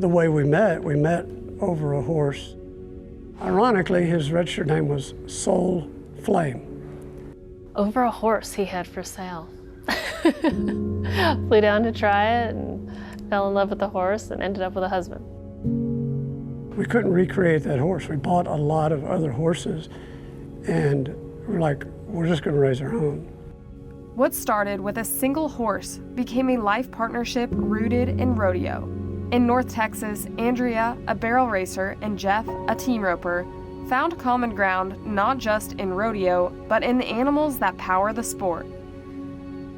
The way we met over a horse. Ironically, his registered name was Soul Flame. Over a horse he had for sale. Flew down to try it and fell in love with the horse and ended up with a husband. We couldn't recreate that horse. We bought a lot of other horses and we're like, we're just gonna raise our own. What started with a single horse became a life partnership rooted in rodeo. In North Texas, Andrea, a barrel racer, and Jeff, a team roper, found common ground not just in rodeo, but in the animals that power the sport.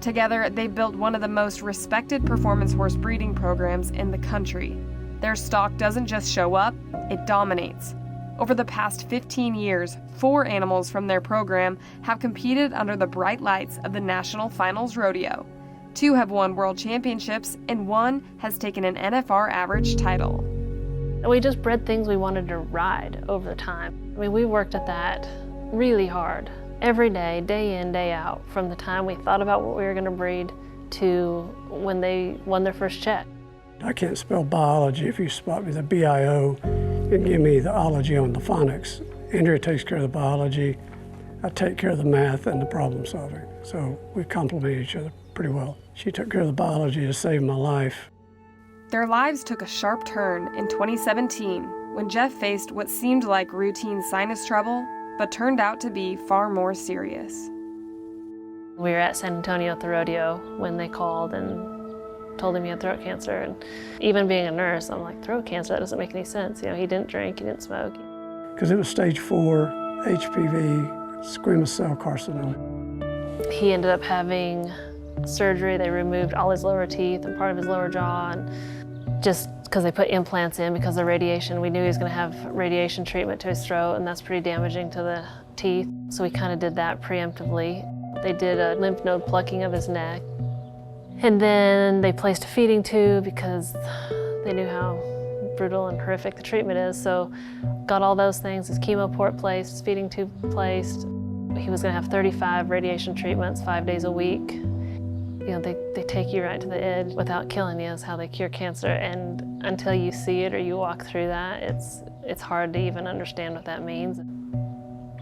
Together, they built one of the most respected performance horse breeding programs in the country. Their stock doesn't just show up, it dominates. Over the past 15 years, 4 animals from their program have competed under the bright lights of the National Finals Rodeo. 2 have won world championships, and 1 has taken an NFR average title. We just bred things we wanted to ride over time. I mean, we worked at that really hard, every day, day in, day out, from the time we thought about what we were going to breed to when they won their first check. I can't spell biology if you spot me the BIO and give me the ology on the phonics. Andrea takes care of the biology, I take care of the math and the problem solving. So we complement each other pretty well. She took care of the biology to save my life. Their lives took a sharp turn in 2017 when Jeff faced what seemed like routine sinus trouble, but turned out to be far more serious. We were at San Antonio at the rodeo when they called and told him he had throat cancer. And even being a nurse, I'm like, throat cancer, that doesn't make any sense. You know, he didn't drink, he didn't smoke. Because it was stage 4 HPV squamous cell carcinoma. He ended up having surgery. They removed all his lower teeth and part of his lower jaw, and just because they put implants in because of radiation. We knew he was going to have radiation treatment to his throat, and that's pretty damaging to the teeth. So we kind of did that preemptively. They did a lymph node plucking of his neck. And then they placed a feeding tube because they knew how brutal and horrific the treatment is. So got all those things, his chemo port placed, his feeding tube placed. He was going to have 35 radiation treatments 5 days a week. You know, they take you right to the edge without killing you is how they cure cancer. And until you see it or you walk through that, it's hard to even understand what that means.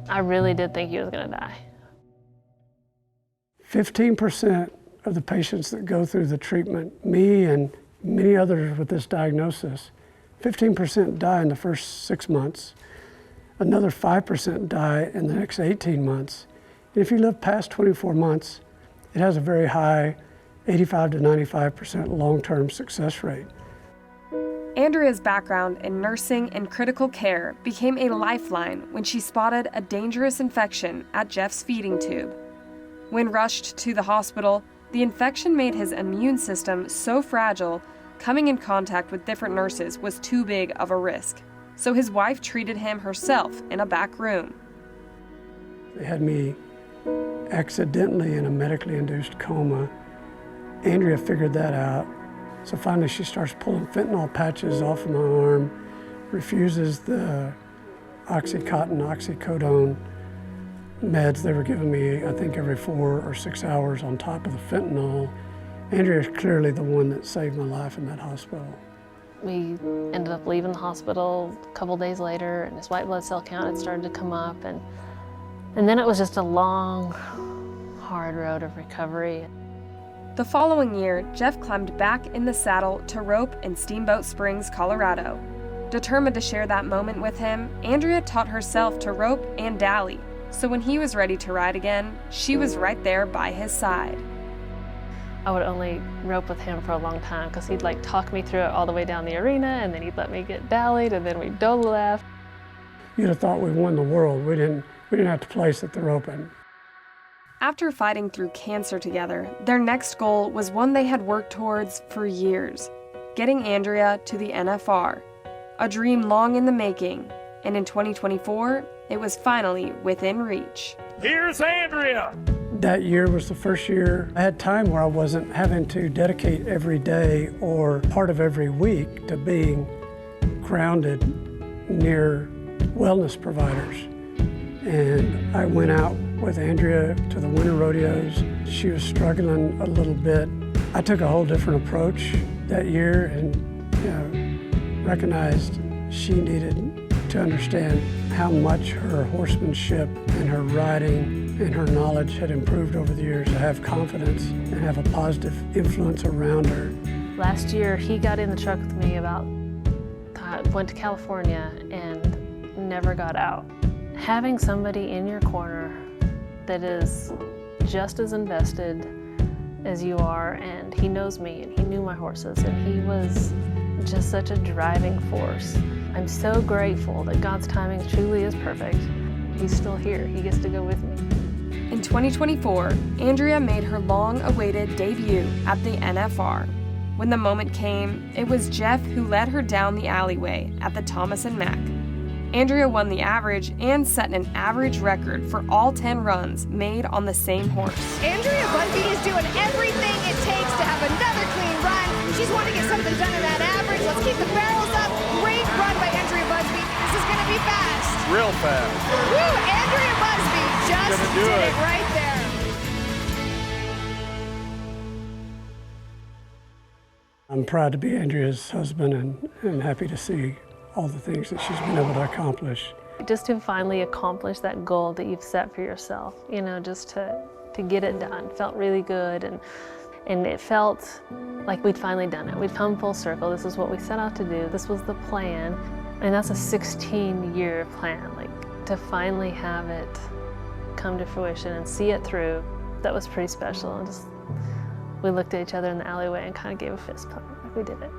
I really did think he was going to die. 15% of the patients that go through the treatment, me and many others with this diagnosis, 15% die in the first 6 months. Another 5% die in the next 18 months. And if you live past 24 months, it has a very high 85 to 95% long-term success rate. Andrea's background in nursing and critical care became a lifeline when she spotted a dangerous infection at Jeff's feeding tube. When rushed to the hospital, the infection made his immune system so fragile, coming in contact with different nurses was too big of a risk. So his wife treated him herself in a back room. They had me accidentally in a medically induced coma. Andrea figured that out. So finally she starts pulling fentanyl patches off of my arm, refuses the Oxycontin, oxycodone meds they were giving me, I think every 4 or 6 hours on top of the fentanyl. Andrea is clearly the one that saved my life in that hospital. We ended up leaving the hospital a couple days later, and his white blood cell count had started to come up, and then it was just a long, hard road of recovery. The following year, Jeff climbed back in the saddle to rope in Steamboat Springs, Colorado. Determined to share that moment with him, Andrea taught herself to rope and dally, so when he was ready to ride again, she was right there by his side. I would only rope with him for a long time because he'd like talk me through it all the way down the arena, and then he'd let me get dallied, and then we'd dole left. You'd have thought we won the world. We didn't have to place at the roping. After fighting through cancer together, their next goal was one they had worked towards for years, getting Andrea to the NFR, a dream long in the making, and in 2024, it was finally within reach. Here's Andrea! That year was the first year I had time where I wasn't having to dedicate every day or part of every week to being grounded near wellness providers. And I went out with Andrea to the winter rodeos. She was struggling a little bit. I took a whole different approach that year, and recognized she needed to understand how much her horsemanship and her riding and her knowledge had improved over the years, to have confidence and have a positive influence around her. Last year, he got in the truck with me went to California and never got out. Having somebody in your corner that is just as invested as you are, and he knows me and he knew my horses, and he was just such a driving force. I'm so grateful that God's timing truly is perfect. He's still here. He gets to go with me. In 2024, Andrea made her long-awaited debut at the NFR. When the moment came, it was Jeff who led her down the alleyway at the Thomas & Mack. Andrea won the average and set an average record for all 10 runs made on the same horse. Andrea Busby is doing everything it takes to have another clean run. She's wanting to get something done in that average. Let's keep the barrels up. Great run by Andrea Busby. This is going to be fast. Real fast. Woo! Andrea Busby just did it right there. I'm proud to be Andrea's husband and happy to see all the things that she's been able to accomplish. Just to finally accomplish that goal that you've set for yourself, you know, just to get it done felt really good, and it felt like we'd finally done it. We'd come full circle. This is what we set out to do. This was the plan, and that's a 16-year plan. Like, to finally have it come to fruition and see it through, that was pretty special. And just, we looked at each other in the alleyway and kind of gave a fist pump, like we did it.